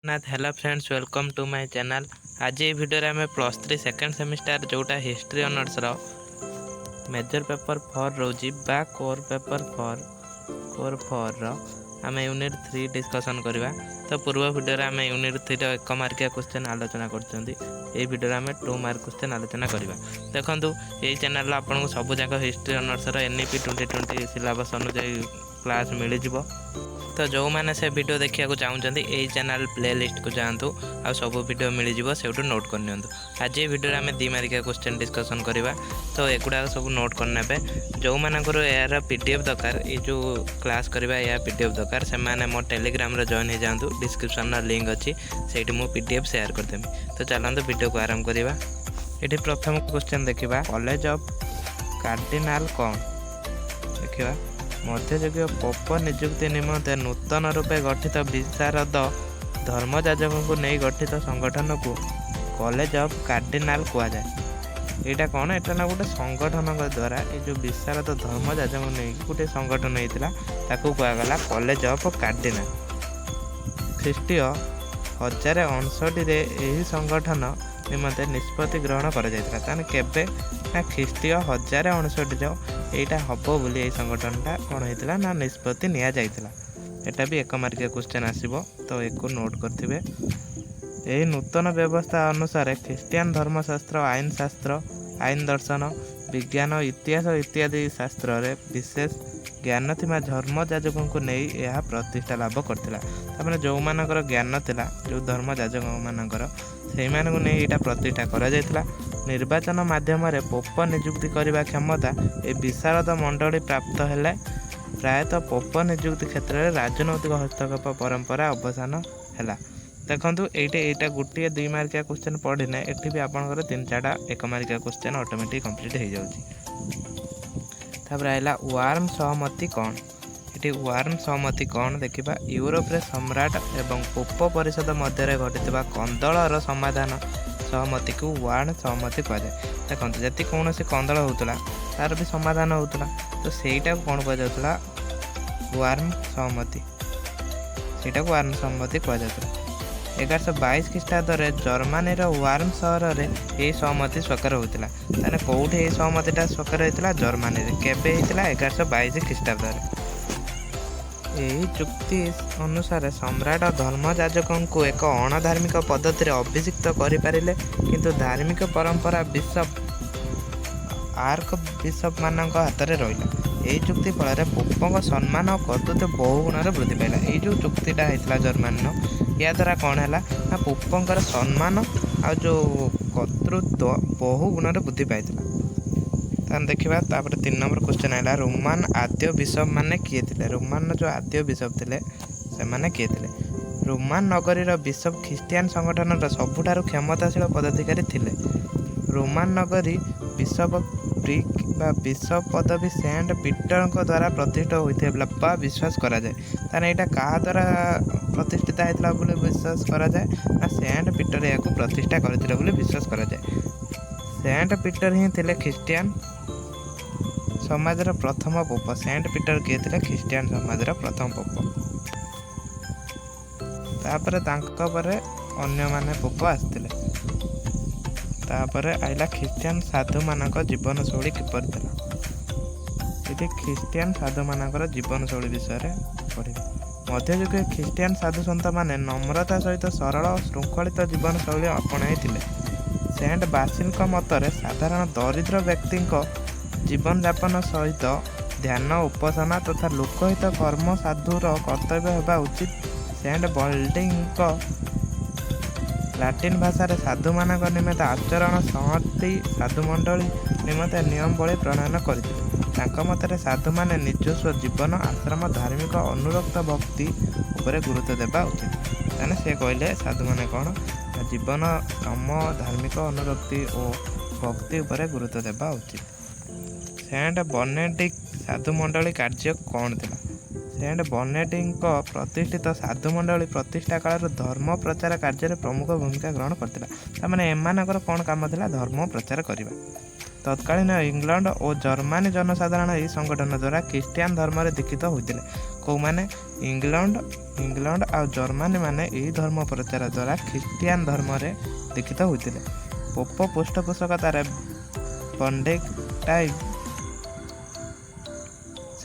Nath hello friends welcome to my channel. आज ये video में +3 सेकेंड सेमिस्टर जोटा हिस्ट्री ऑनर्स रो मेजर पेपर 4 रोजी बा कोर पेपर 4 रो आम यूनिट 3 डिस्कसन करवा। तो पूर्व वीडियो आम यूनिट 3 रो 1 मार्किया क्वेश्चन आलोचना करछंती। ए वीडियो आम 2 मार्क क्वेश्चन आलोचना करवा। देखंतु ए चैनल आपन सब जाक हिस्ट्री ऑनर्स रो एनईपी 2020 सिलेबस अनुसार क्लास मिल जिवो। तो जो मैंने से वीडियो देखा चाहते यही चैनल प्ले लिस्ट को जातु आ सब वीडियो मिल जाव से नोट कर नियंतु। आज ये वीडियो में 2 मार्किया क्वेश्चन डिस्कसन करवा। तो एगुड़ा सब नोट करने जो मानकर यार पीडीएफ दरकार ये जो क्लास करवा या पीडीएफ दरकार से मैंने मो टेलीग्राम रे जॉइन हो जातु। डिस्क्रिप्शन लिंक अच्छी से मुझे पीडीएफ शेयर करदेवी। तो चलते वीडियो को आरंभ करवा। ये प्रथम क्वेश्चन देखा कॉलेज ऑफ कार्डिनाल कौन देखा मध्ययुगीय पोप नियुक्ति निमंते नूतन रूपे गठित विशारद धर्मजाजकों को नहीं गठित संगठन को कॉलेज ऑफ कार्डिनाल कहुए। यहाँ कौन एटा ना गोटे संगठन द्वारा ये जो विशारद धर्मजाजक नहीं गोटे संगठन होता कहगला कॉलेज ऑफ कार्डिनाल। ख्रीष्टीय 1059 यही संगठन निमंते निष्पत्ति ग्रहण कर ख्रीष्टीय 1059 यहाँ हम बोली ये संगठनटा कौन होता ना निष्पत्ति नि जाइथिला। एटा भी 1 मार्किया क्वेश्चन आसीबो। तो एक नोट करथिबे यही नूतन व्यवस्था अनुसार ख्रीष्टियान धर्मशास्त्र आईन शास्त्र आईन दर्शन विज्ञान इतिहास इत्यादि शास्त्र रे विशेष ज्ञान थिमा धर्मजाजकों को नहीं यह प्रतिष्ठा लाभ करथिला। तामाने जो मानकर ज्ञान थिला जो धर्मजाजक मानकर से मानक नहीं यहाँ प्रतिष्ठा करा जायतिला। निर्वाचन माध्यम पोप नियुक्ति करने क्षमता ए विशारद मंडली प्राप्त है। प्रायतः पोप नियुक्ति क्षेत्र में राजनैतिक हस्तक्षेप परंपरा अवसान है। देखो ये गोटे 2 मार्किया क्वेश्चन पढ़ने ये भी आपंकर 3-4टा 1 मार्किया क्वेश्चन ऑटोमेटिक कंप्लीट हो जाऊँगी। आइला वार्म सहमति कौन। ये वार्म सहमति कौन देखा यूरोप रे सम्राट एवं पोप परिषद मध्य घटी कंदलर समाधान सहमति को वार्म सहमति कहुए। देखो जति कौन से कंदल होता तार भी समाधान होता तो सहीटा कौन कहुला वार्म सहमति। से वार्म सहमति कहु। 1122 ख्रीष्टाब्द जर्मनी वार्म सहर में यही सहमति स्वीकार होता। ताने कौटे ये सहमतिटा स्वीकार होता जर्मनी केबे होता 1122 ख्रीष्टाब्द। यही चुक्ति अनुसार सम्राट धर्मजाजकों को एक अणधार्मिक पद्धति अभिषिक्त करें किंतु धार्मिक परंपरा बिशप आर्क बिशप मान हाथ में रहा। यही चुक्ति फल पोपों सम्मान और कर्तृत्व बहु गुण वृद्धि पाला। ये जो चुक्तिटा होता जर्मनी या द्वारा कौन है ना पोपों सम्मान आ जो कर्तृत्व बहु गुण वृद्धि पाई। देखा 3 नंबर क्वेश्चन है रोमान आद्य बिशप माने किए थे। रोमान जो आद्य बिशप थे से किए थे। रोमान नगरीर बिशप ख्रीष्टियान संगठन सबुठारु क्षमताशील पदाधिकारी थे। रोमान नगरी बिशप ब्रिक बा बिशप पदवी सेंट पीटर द्वारा प्रतिष्ठित होता विश्वास करा जाए। ताने यहाँ क्या द्वारा प्रतिष्ठित होता विश्वास करा जाए ना सेंट पीटर या प्रतिष्ठा करते विश्वास करा जाए। सेंट पीटर ही थे ख्रीष्टियान समाजर प्रथम पोप। सेंट पीटर किए थे ख्रीष्टियान समाजर प्रथम पोप। तापर अन्य माने पोप आसते। तापर आइला ख्रीष्टियान साधु मानक जीवन शैली किपर था। ये ख्रीष्टियान साधु मानकर जीवन शैली विषय पढ़े। मध्ययुग ख्रीष्टियान साधु सन्त माने नम्रता सहित सरल और श्रृंखलित जीवन शैली अपणाई थे। सेंट बासिल मतरे साधारण दरिद्र व्यक्ति जीवन यापन सहित ध्यान उपासना तथा लोकहित कर्म साधुर कर्तव्य होगा उचित। सेंट बल्डिंग लाटिन भाषा साधु मान निमित्त आचरण संहति साधु मंडली निमित्त नियम बड़ी प्रणयन करते। मतरे साधु माने निजस्व जीवन आश्रम धार्मिक अनुरक्त भक्ति उपरे गुरुत्व देवा उचित। यानी से कहले साधु माने कौन जीवन श्रम धार्मिक अनुरक्ति और भक्ति उपरे गुरुत्व देवा उचित। सेंट बेनेडिक्ट साधु मंडली कार्य कौन था। सेंट बेनेडिक्ट प्रतिष्ठित साधु मंडली प्रतिष्ठा काल धर्म प्रचार कार्य में प्रमुख भूमिका ग्रहण करता। माने एमानकर कौन काम था धर्म प्रचार करने। तत्कालीन इंग्लैंड और जर्मनी जनसाधारण यह संगठन द्वारा ख्रीष्टियान धर्म में दीक्षित होते। कौ माने इंग्लैंड आ जर्मनी माने यही धर्म प्रचार द्वारा ख्रीष्टियान धर्म रे दीक्षित होते। पोप पृष्ठपोषकतार बेनेडिक्टाइन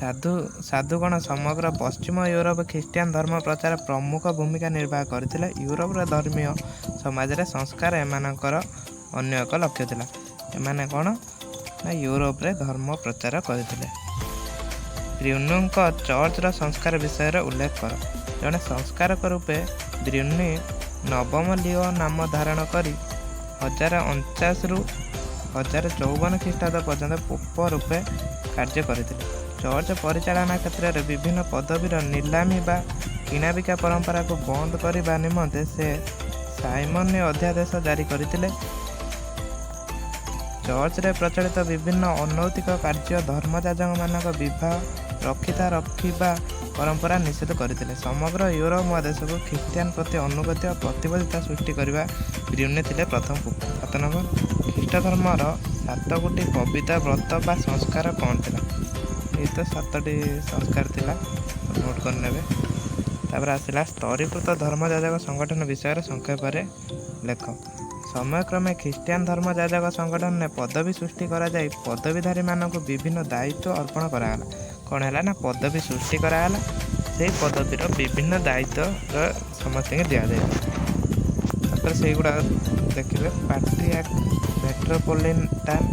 साधुगण समग्र पश्चिम यूरोप ख्रीष्टियान धर्म प्रचार प्रमुख भूमिका निर्वाह करथिले। यूरोपर धर्मीय समाज रे संस्कार एमानकर अन्य एक लक्ष्य थिला। एमाने कोन ना यूरोप रे धर्म प्रचार करथिले। ब्रुनो चर्च रो संस्कार विषय रे उल्लेख कर। जने संस्कारक रूपे ब्रुनो नवम लियो नाम धारण करी 1049 रु 1054 ख्रीष्टाब्द पर्यंत पोप रूपे कार्य करथिले। चर्च परिचालना क्षेत्र में विभिन्न पदवीर नीलामी बा किणाबिका परंपरा को बंद करने निमंते से साइमन ने अध्यादेश जारी करथिले। चर्च रे प्रचलित विभिन्न अनैतिक कार्य धर्मजाजक मानक विवाह रखिबा परंपरा निषेध करथिले। समग्र यूरोप महादेश को ख्रीष्टियान प्रति अनुगत्य और प्रतिबद्धता सृष्टि करने ब्रुनो थिले प्रथम पोप। 7 नंबर ख्रीष्ट धर्मर 7 गोटी पवित्र व्रत बा संस्कार कौन थिला? ये तो 7टी संस्कार थिला, नोट कर नेबे। तापर आसिला स्तरीकृत धर्मजाजक संगठन विषय संक्षेप लेख। समयक्रमे ख्रीष्टियान धर्मजाजक संगठन ने पदवी सृष्टि करा जाय पदवीधारी मानक विभिन्न दायित्व अर्पण कराला। कौन है ना पदवी सृष्टि कराला, से पदवीर विभिन्न दायित्व समस्त दिया जाए। से गुड़ा देखिए पाट्रियार्क मेट्रोपोलिटान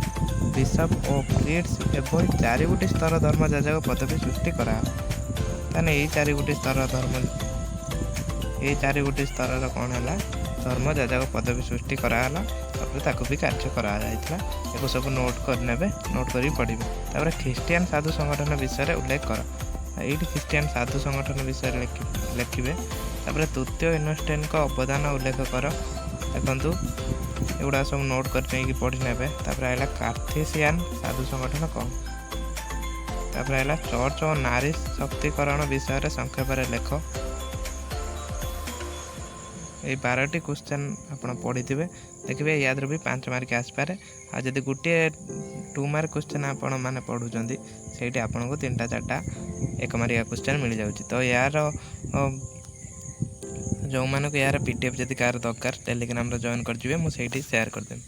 बिशप और प्रीट्स एवं 4 गोटी स्तर धर्मजाजक पदवी सृष्टि करा। ताने ये 4 गोटी स्तर ये 4 गोटी स्तर कौन है धर्मजाजक पदवी सृष्टि कराला। ताकू भी कार्य करा सब नोट कर नेबे, नोट करी पढ़िबे। तापर ख्रीष्टियान साधु संगठन विषय उल्लेख कर। ये ख्रीष्टियान साधु संगठन विषय लिखिबे। तापर तृतीय इनस्टेन का अवदान उल्लेख कर। देखु एगुड़ा सब नोट कर पढ़ी नेबे। तापर आइला कार्थेसियान साधु संगठन कौन। तापर आइला चर्च और नारी शक्तिकरण विषय संक्षेप लेख। ये 12टी क्वेश्चन आप पढ़ी थे देखिए, याद भी 5 मार्क आसपे। आदि गोटे 2 मार्क क्वेश्चन आपण मैंने पढ़ुं से आपको 3टा 4टा 1 मार्किया क्वेश्चन मिल जाऊँगी। तो यार जो मानक यार पीडीएफ जदि कार दरकार टेलीग्राम जॉइन कर मुझे शेयर करदेवी।